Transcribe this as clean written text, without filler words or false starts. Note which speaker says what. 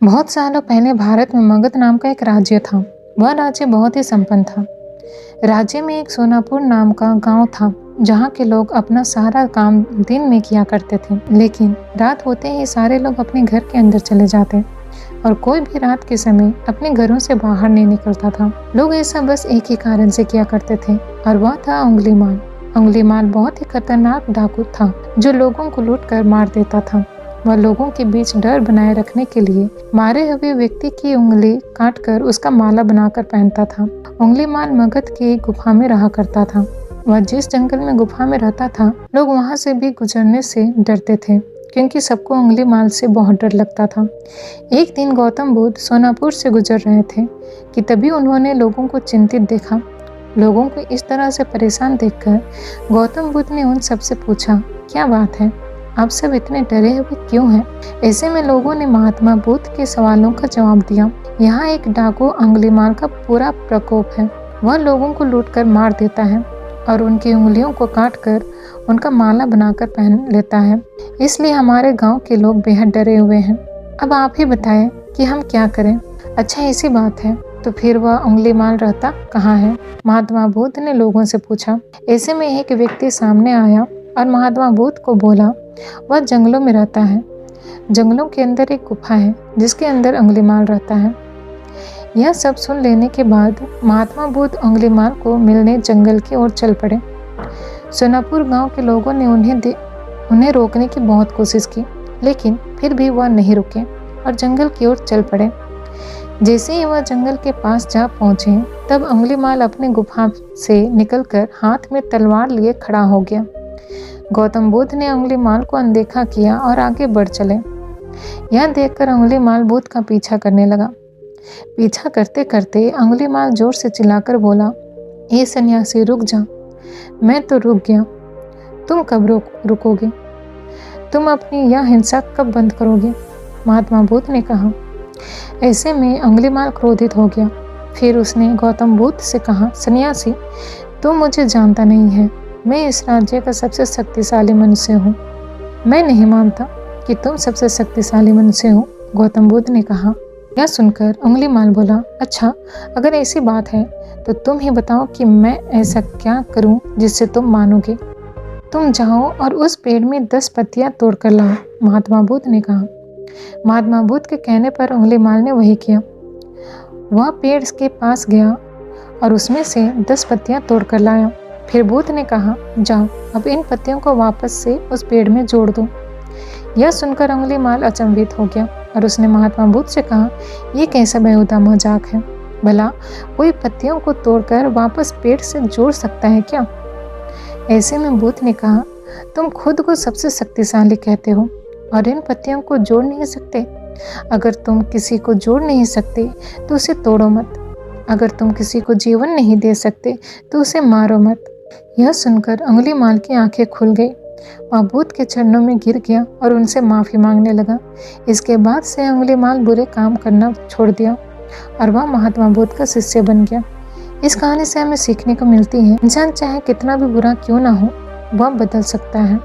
Speaker 1: बहुत सालों पहले भारत में मगध नाम का एक राज्य था। वह राज्य बहुत ही संपन्न था। राज्य में एक सोनापुर नाम का गांव था, जहां के लोग अपना सारा काम दिन में किया करते थे, लेकिन रात होते ही सारे लोग अपने घर के अंदर चले जाते और कोई भी रात के समय अपने घरों से बाहर नहीं निकलता था। लोग ऐसा बस एक ही कारण से किया करते थे और वह था अंगुलीमाल। अंगुलीमाल बहुत ही खतरनाक डाकू था, जो लोगों को लूट कर मार देता था। वह लोगों के बीच डर बनाए रखने के लिए मारे हुए व्यक्ति की उंगली काटकर उसका माला बनाकर पहनता था। अंगुलीमाल मगध की गुफा में रहा करता था। वह जिस जंगल में गुफा में रहता था, लोग वहां से भी गुजरने से डरते थे, क्योंकि सबको अंगुलीमाल से बहुत डर लगता था। एक दिन गौतम बुद्ध सोनापुर से गुजर रहे थे कि तभी उन्होंने लोगों को चिंतित देखा। लोगों को इस तरह से परेशान देखकर गौतम बुद्ध ने उन सबसे पूछा, क्या बात है, आप सब इतने डरे हुए क्यों हैं? ऐसे में लोगों ने महात्मा बुद्ध के सवालों का जवाब दिया। यहाँ एक डाकू अंगुलीमाल का पूरा प्रकोप है। वह लोगों को लूटकर मार देता है और उनकी उंगलियों को काटकर उनका माला बनाकर पहन लेता है। इसलिए हमारे गांव के लोग बेहद डरे हुए हैं। अब आप ही बताएं कि हम क्या करें? अच्छा, ऐसी बात है तो फिर वह अंगुलीमाल रहता कहाँ है? महात्मा बुद्ध ने लोगों से पूछा। ऐसे में एक व्यक्ति सामने आया और महात्मा बुद्ध को बोला, वह जंगलों में रहता है। जंगलों के अंदर एक गुफा है जिसके अंदर अंगुलीमाल रहता है। यह सब सुन लेने के बाद महात्मा बुद्ध अंगुलीमाल को मिलने जंगल की ओर चल पड़े। सोनापुर गांव के लोगों ने उन्हें रोकने की बहुत कोशिश की, लेकिन फिर भी वह नहीं रुके और जंगल की ओर चल पड़े। जैसे ही वह जंगल के पास जा पहुंचे, तब अंगुलीमाल अपने गुफा से निकलकर हाथ में तलवार लिए खड़ा हो गया। गौतम बुद्ध ने अंगुलीमाल को अनदेखा किया और आगे बढ़ चले। यह देखकर अंगुलीमाल बुद्ध का पीछा करने लगा। पीछा करते करते अंगुलीमाल जोर से चिल्लाकर बोला, ए सन्यासी, रुक जा। मैं तो रुक गया, तुम कब रुकोगे? तुम अपनी यह हिंसा कब बंद करोगे? महात्मा बुद्ध ने कहा। ऐसे में अंगुलीमाल क्रोधित हो गया। फिर उसने गौतम बुद्ध से कहा, सन्यासी, तुम मुझे जानता नहीं है। मैं इस राज्य का सबसे शक्तिशाली मनुष्य हूँ। मैं नहीं मानता कि तुम सबसे शक्तिशाली मनुष्य हो, गौतम बुद्ध ने कहा। यह सुनकर अंगुलीमाल बोला, अच्छा, अगर ऐसी बात है तो तुम ही बताओ कि मैं ऐसा क्या करूं जिससे तुम मानोगे। तुम जाओ और उस पेड़ में 10 पत्तियां तोड़कर लाओ, महात्मा बुद्ध ने कहा। महात्मा बुद्ध के कहने पर अंगुलीमाल ने वही किया। वह पेड़ के पास गया और उसमें से 10 पत्तियां तोड़कर लाया। फिर बुद्ध ने कहा, जाओ, अब इन पत्तियों को वापस से उस पेड़ में जोड़ दो। यह सुनकर अंगुलीमाल अचंभित हो गया और उसने महात्मा बुद्ध से कहा, यह कैसा बेहुदा मजाक है? भला कोई पत्तियों को तोड़कर वापस पेड़ से जोड़ सकता है क्या? ऐसे में बुद्ध ने कहा, तुम खुद को सबसे शक्तिशाली कहते हो और इन पत्तियों को जोड़ नहीं सकते। अगर तुम किसी को जोड़ नहीं सकते तो उसे तोड़ो मत। अगर तुम किसी को जीवन नहीं दे सकते तो उसे मारो मत। यह सुनकर अंगुलीमाल की आंखें खुल गई। वह बुद्ध के चरणों में गिर गया और उनसे माफ़ी मांगने लगा। इसके बाद से अंगुलीमाल बुरे काम करना छोड़ दिया और वह महात्मा बुद्ध का शिष्य बन गया। इस कहानी से हमें सीखने को मिलती है, इंसान चाहे कितना भी बुरा क्यों ना हो, वह बदल सकता है।